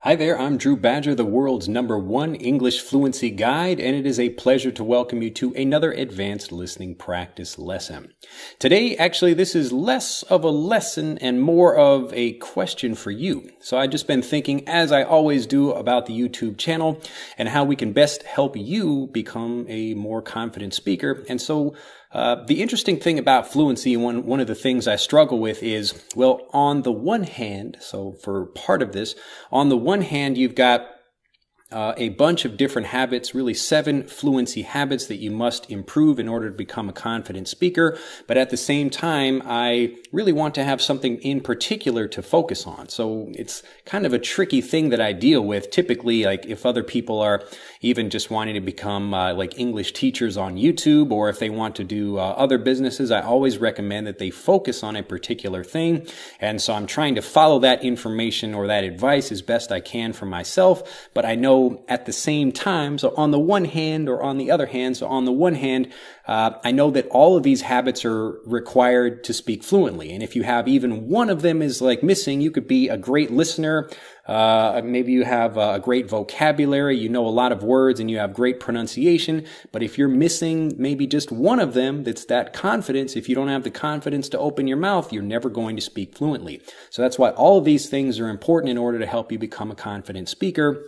Hi there, I'm Drew Badger, the world's #1 English fluency guide, and it is a pleasure to welcome you to another advanced listening practice lesson. Today, actually, this is less of a lesson and more of a question for you. So I've just been thinking, as I always do, about the YouTube channel and how we can best help you become a more confident speaker. And so the interesting thing about fluency, one of the things I struggle with is, well, on the one hand, so for part of this, on the one hand, you've got a bunch of different habits, really 7 fluency habits that you must improve in order to become a confident speaker. But at the same time, I really want to have something in particular to focus on. So it's kind of a tricky thing that I deal with. Typically, like if other people are even just wanting to become like English teachers on YouTube, or if they want to do other businesses, I always recommend that they focus on a particular thing. And so I'm trying to follow that information or that advice as best I can for myself. But I know at the same time, so on the one hand or on the other hand, so on the one hand, I know that all of these habits are required to speak fluently. And if you have even one of them is like missing, you could be a great listener. Maybe you have a great vocabulary, you know a lot of words, and you have great pronunciation. But if you're missing maybe just one of them, that's that confidence. If you don't have the confidence to open your mouth, you're never going to speak fluently. So that's why all of these things are important in order to help you become a confident speaker.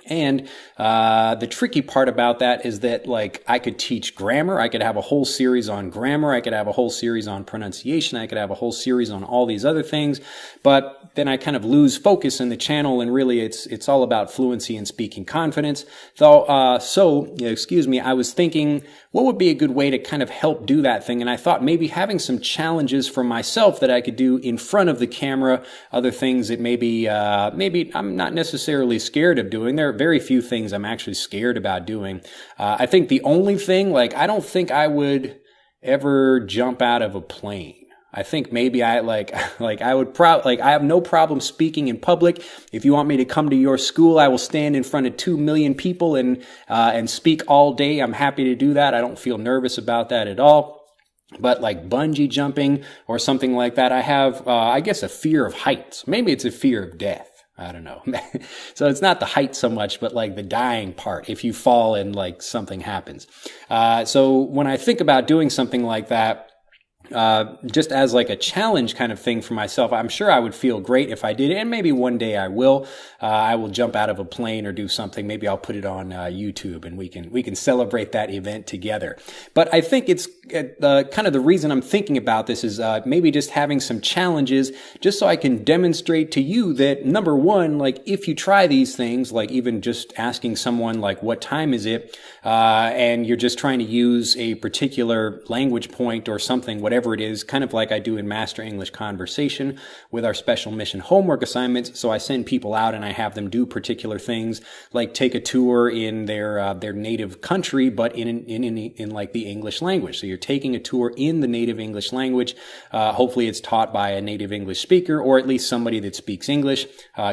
And the tricky part about that is that, like, I could teach grammar. I could have a whole series on grammar. I could have a whole series on pronunciation. I could have a whole series on all these other things. But then I kind of lose focus in the channel, and really it's all about fluency and speaking confidence. So I was thinking, what would be a good way to kind of help do that thing? And I thought maybe having some challenges for myself that I could do in front of the camera, other things that maybe I'm not necessarily scared of doing. There are very few things I'm actually scared about doing. I think the only thing, like, I don't think I would ever jump out of a plane. I think maybe I have no problem speaking in public. If you want me to come to your school, I will stand in front of 2 million people and speak all day. I'm happy to do that. I don't feel nervous about that at all. But like bungee jumping or something like that, I have, I guess, a fear of heights. Maybe it's a fear of death. I don't know. So it's not the height so much, but like the dying part, if you fall and like something happens. So when I think about doing something like that, just as like a challenge kind of thing for myself, I'm sure I would feel great if I did it, and maybe one day I will. I will jump out of a plane or do something. Maybe I'll put it on YouTube, and we can celebrate that event together. But I think it's kind of the reason I'm thinking about this is maybe just having some challenges, just so I can demonstrate to you that, number one, like if you try these things, like even just asking someone like, what time is it? And you're just trying to use a particular language point or something, whatever it is, kind of like I do in Master English Conversation with our special mission homework assignments. So I send people out and I have them do particular things, like take a tour in their native country, but in like the English language. So you're taking a tour in the native English language. Hopefully it's taught by a native English speaker, or at least somebody that speaks English,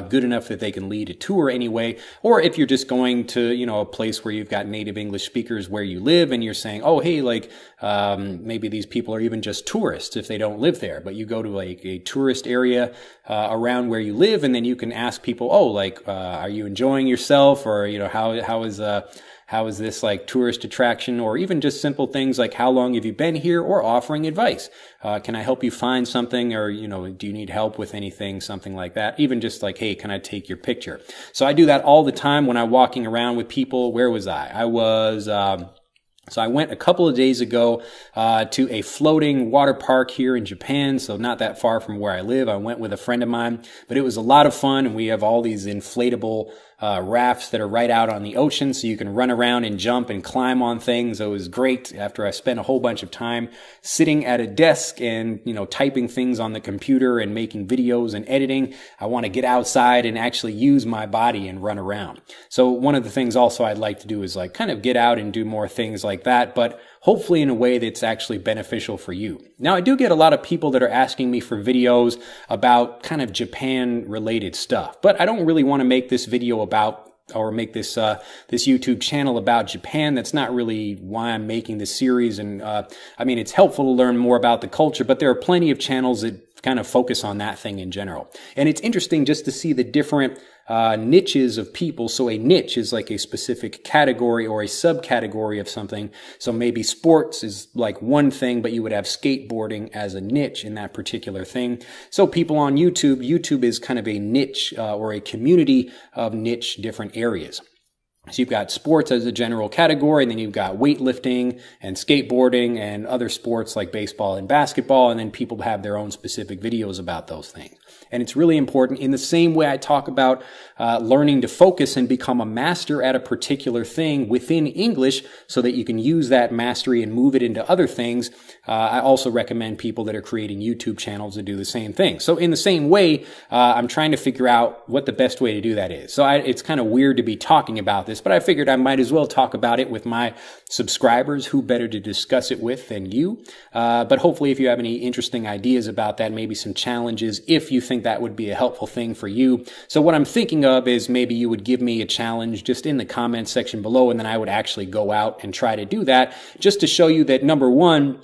good enough that they can lead a tour anyway. Or if you're just going to, a place where you've got native English speakers where you live, and you're saying, oh, hey, like, maybe these people are even just tourists if they don't live there, but you go to like a tourist area around where you live, and then you can ask people, oh, like, are you enjoying yourself? Or, how is this like tourist attraction? Or even just simple things like, how long have you been here? Or offering advice. Can I help you find something? Or, do you need help with anything? Something like that. Even just like, hey, can I take your picture? So I do that all the time when I'm walking around with people. Where was I? So I went a couple of days ago to a floating water park here in Japan, so not that far from where I live. I went with a friend of mine, but it was a lot of fun, and we have all these inflatable rafts that are right out on the ocean, so you can run around and jump and climb on things. It was great after I spent a whole bunch of time sitting at a desk and, typing things on the computer and making videos and editing. I want to get outside and actually use my body and run around. So one of the things also I'd like to do is like kind of get out and do more things like that, but hopefully in a way that's actually beneficial for you. Now, I do get a lot of people that are asking me for videos about kind of Japan related stuff, but I don't really want to make this video about or make this YouTube channel about Japan. That's not really why I'm making this series. And I mean, it's helpful to learn more about the culture, but there are plenty of channels that kind of focus on that thing in general. And it's interesting just to see the different niches of people. So a niche is like a specific category or a subcategory of something. So maybe sports is like one thing, but you would have skateboarding as a niche in that particular thing. So people on YouTube is kind of a niche or a community of niche different areas. So you've got sports as a general category, and then you've got weightlifting and skateboarding and other sports like baseball and basketball, and then people have their own specific videos about those things. And it's really important in the same way I talk about learning to focus and become a master at a particular thing within English so that you can use that mastery and move it into other things. I also recommend people that are creating YouTube channels to do the same thing. So in the same way, I'm trying to figure out what the best way to do that is. So it's kind of weird to be talking about this, but I figured I might as well talk about it with my subscribers. Who better to discuss it with than you? But hopefully if you have any interesting ideas about that, maybe some challenges, if you think that would be a helpful thing for you. So what I'm thinking of is maybe you would give me a challenge just in the comments section below, and then I would actually go out and try to do that just to show you that, number one,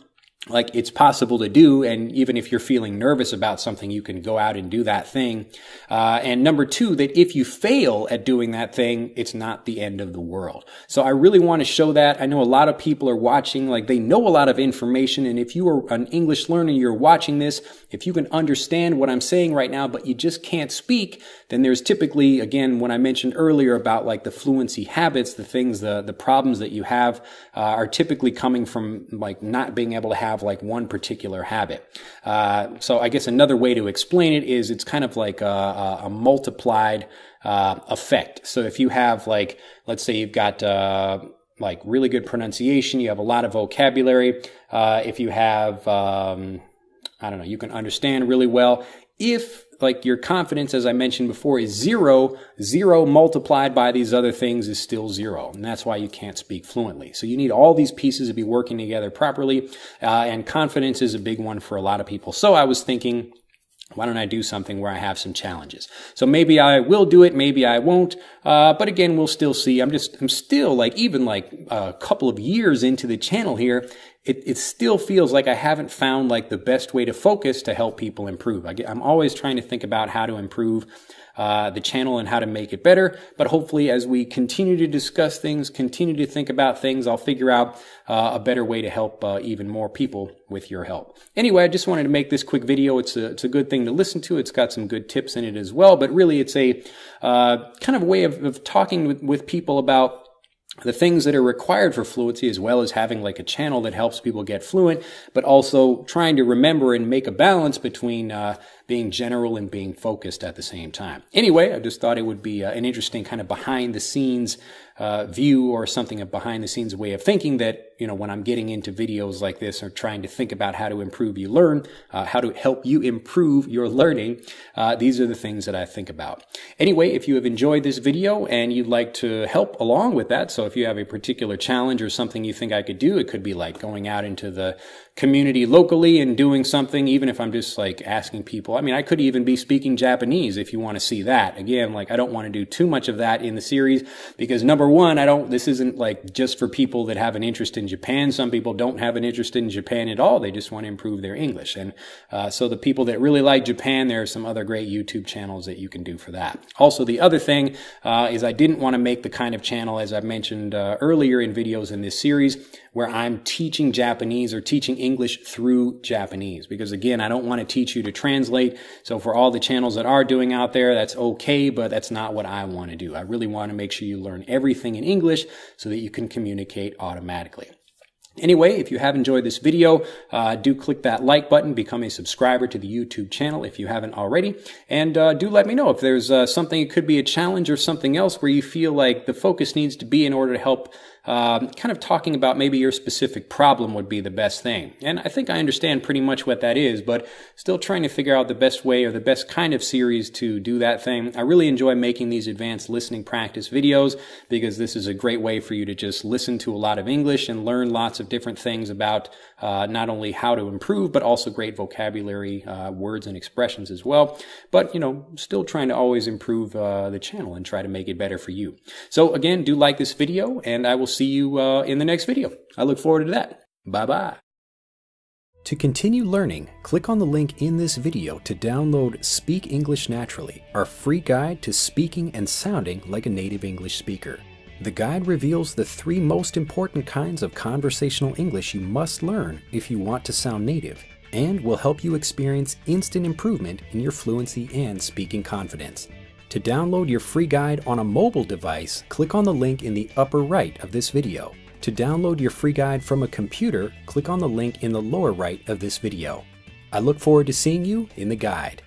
like it's possible to do, and even if you're feeling nervous about something, you can go out and do that thing. And number two, that if you fail at doing that thing, it's not the end of the world. So I really want to show that. I know a lot of people are watching, like they know a lot of information, and if you are an English learner, you're watching this, if you can understand what I'm saying right now, but you just can't speak, then there's typically, again, when I mentioned earlier about like the fluency habits, the things, the problems that you have are typically coming from like not being able to have like one particular habit. So I guess another way to explain it is it's kind of like a multiplied effect. So if you have like, let's say you've got like really good pronunciation, you have a lot of vocabulary. If you have, I don't know, you can understand really well. If like your confidence, as I mentioned before, is zero multiplied by these other things is still zero. And that's why you can't speak fluently. So you need all these pieces to be working together properly. And confidence is a big one for a lot of people. So I was thinking, why don't I do something where I have some challenges? So maybe I will do it, maybe I won't. But again, we'll still see. I'm still like, even like a couple of years into the channel here, it still feels like I haven't found like the best way to focus to help people improve. I'm always trying to think about how to improve the channel and how to make it better. But hopefully as we continue to discuss things, continue to think about things, I'll figure out a better way to help even more people with your help. Anyway, I just wanted to make this quick video. It's a good thing to listen to. It's got some good tips in it as well. But really it's a kind of a way of talking with people about the things that are required for fluency, as well as having like a channel that helps people get fluent, but also trying to remember and make a balance between being general and being focused at the same time. Anyway, I just thought it would be an interesting kind of behind the scenes view, or something, a behind the scenes way of thinking that, you know, when I'm getting into videos like this or trying to think about how to improve you learn, how to help you improve your learning, these are the things that I think about. Anyway, if you have enjoyed this video and you'd like to help along with that, so if you have a particular challenge or something you think I could do, it could be like going out into the community locally and doing something, even if I'm just like asking people. I mean, I could even be speaking Japanese if you want to see that. Again, like I don't want to do too much of that in the series because number one, this isn't like just for people that have an interest in Japan. Some people don't have an interest in Japan at all. They just want to improve their English. And so the people that really like Japan, there are some other great YouTube channels that you can do for that. Also, the other thing is I didn't want to make the kind of channel, as I've mentioned earlier in videos in this series, where I'm teaching Japanese or teaching English through Japanese. Because again, I don't want to teach you to translate. So for all the channels that are doing out there, that's okay, but that's not what I want to do. I really want to make sure you learn everything in English so that you can communicate automatically. Anyway, if you have enjoyed this video, do click that like button, become a subscriber to the YouTube channel if you haven't already, and do let me know if there's something, it could be a challenge or something else where you feel like the focus needs to be in order to help kind of talking about maybe your specific problem would be the best thing. And I think I understand pretty much what that is, but still trying to figure out the best way or the best kind of series to do that thing. I really enjoy making these advanced listening practice videos because this is a great way for you to just listen to a lot of English and learn lots of different things about not only how to improve, but also great vocabulary, words and expressions as well. But, you know, still trying to always improve the channel and try to make it better for you. So again, do like this video, and I will see you in the next video. I look forward to that. Bye-bye. To continue learning, click on the link in this video to download Speak English Naturally, our free guide to speaking and sounding like a native English speaker. The guide reveals the 3 most important kinds of conversational English you must learn if you want to sound native, and will help you experience instant improvement in your fluency and speaking confidence. To download your free guide on a mobile device, click on the link in the upper right of this video. To download your free guide from a computer, click on the link in the lower right of this video. I look forward to seeing you in the guide.